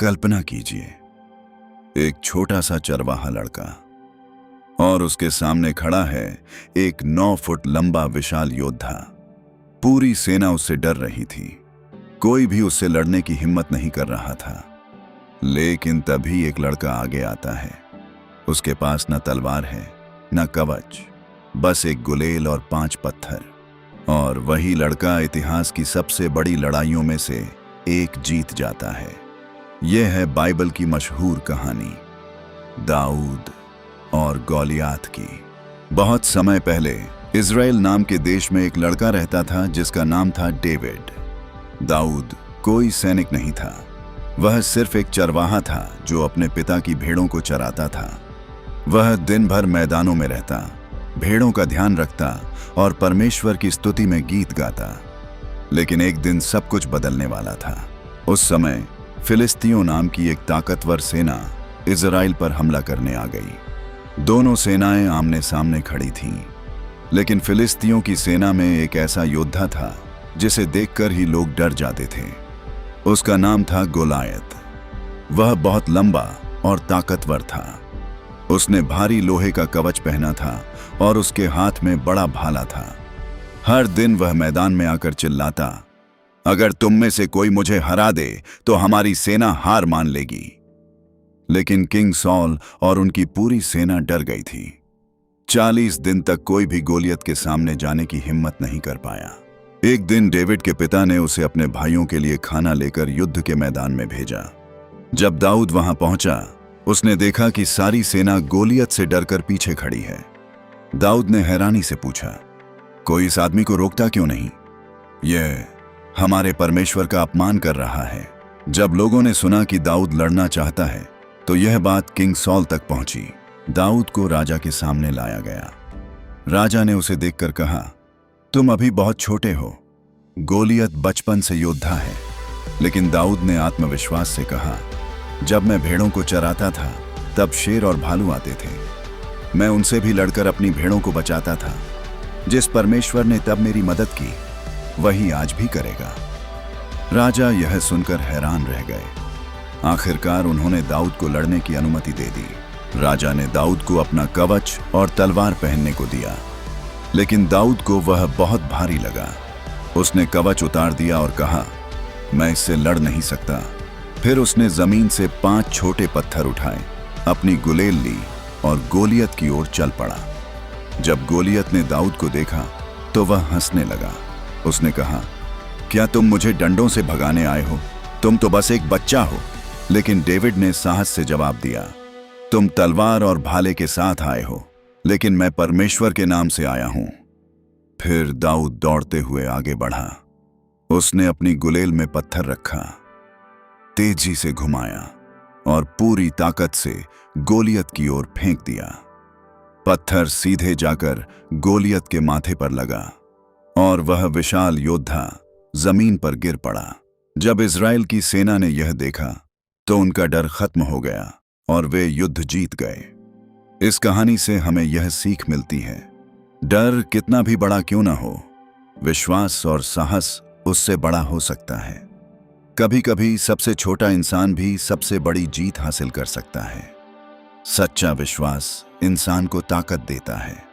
कल्पना कीजिए, एक छोटा सा चरवाहा लड़का और उसके सामने खड़ा है एक 9 फुट लंबा विशाल योद्धा। पूरी सेना उससे डर रही थी। कोई भी उससे लड़ने की हिम्मत नहीं कर रहा था। लेकिन तभी एक लड़का आगे आता है। उसके पास न तलवार है न कवच, बस एक गुलेल और 5 पत्थर। और वही लड़का इतिहास की सबसे बड़ी लड़ाइयों में से एक जीत जाता है। यह है बाइबल की मशहूर कहानी, दाऊद और गौलियात की। बहुत समय पहले इज़राइल नाम के देश में एक लड़का रहता था जिसका नाम था डेविड। दाऊद कोई सैनिक नहीं था, वह सिर्फ एक चरवाहा था जो अपने पिता की भेड़ों को चराता था। वह दिन भर मैदानों में रहता, भेड़ों का ध्यान रखता और परमेश्वर की स्तुति में गीत गाता। लेकिन एक दिन सब कुछ बदलने वाला था। उस समय फिलिस्तियों नाम की एक ताकतवर सेना इज़राइल पर हमला करने आ गई। दोनों सेनाएं आमने सामने खड़ी थीं। लेकिन फिलिस्तियों की सेना में एक ऐसा योद्धा था जिसे देखकर ही लोग डर जाते थे। उसका नाम था गोलायत। वह बहुत लंबा और ताकतवर था। उसने भारी लोहे का कवच पहना था और उसके हाथ में बड़ा भाला था। हर दिन वह मैदान में आकर चिल्लाता, अगर तुम में से कोई मुझे हरा दे तो हमारी सेना हार मान लेगी। लेकिन किंग सॉल और उनकी पूरी सेना डर गई थी। 40 दिन तक कोई भी गोलियत के सामने जाने की हिम्मत नहीं कर पाया। एक दिन डेविड के पिता ने उसे अपने भाइयों के लिए खाना लेकर युद्ध के मैदान में भेजा। जब दाऊद वहां पहुंचा, उसने देखा कि सारी सेना गोलियत से डरकर पीछे खड़ी है। दाऊद ने हैरानी से पूछा, कोई इस आदमी को रोकता क्यों नहीं? यह हमारे परमेश्वर का अपमान कर रहा है। जब लोगों ने सुना कि दाऊद लड़ना चाहता है तो यह बात किंग सॉल तक पहुंची। दाऊद को राजा के सामने लाया गया। राजा ने उसे देखकर कहा, तुम अभी बहुत छोटे हो, गोलियत बचपन से योद्धा है। लेकिन दाऊद ने आत्मविश्वास से कहा, जब मैं भेड़ों को चराता था तब शेर और भालू आते थे। मैं उनसे भी लड़कर अपनी भेड़ों को बचाता था। जिस परमेश्वर ने तब मेरी मदद की, वही आज भी करेगा। राजा यह सुनकर हैरान रह गए। आखिरकार उन्होंने दाऊद को लड़ने की अनुमति दे दी। राजा ने दाऊद को अपना कवच और तलवार पहनने को दिया। लेकिन दाऊद को वह बहुत भारी लगा। उसने कवच उतार दिया और कहा, मैं इससे लड़ नहीं सकता। फिर उसने जमीन से 5 छोटे पत्थर उठाए, अपनी गुलेल ली और गोलियत की ओर चल पड़ा। जब गोलियत ने दाऊद को देखा तो वह हंसने लगा। उसने कहा, क्या तुम मुझे डंडों से भगाने आए हो? तुम तो बस एक बच्चा हो। लेकिन डेविड ने साहस से जवाब दिया, तुम तलवार और भाले के साथ आए हो, लेकिन मैं परमेश्वर के नाम से आया हूं। फिर दाऊद दौड़ते हुए आगे बढ़ा। उसने अपनी गुलेल में पत्थर रखा, तेजी से घुमाया और पूरी ताकत से गोलियत की ओर फेंक दिया। पत्थर सीधे जाकर गोलियत के माथे पर लगा और वह विशाल योद्धा जमीन पर गिर पड़ा। जब इज़राइल की सेना ने यह देखा तो उनका डर खत्म हो गया और वे युद्ध जीत गए। इस कहानी से हमें यह सीख मिलती है, डर कितना भी बड़ा क्यों ना हो, विश्वास और साहस उससे बड़ा हो सकता है। कभी कभी सबसे छोटा इंसान भी सबसे बड़ी जीत हासिल कर सकता है। सच्चा विश्वास इंसान को ताकत देता है।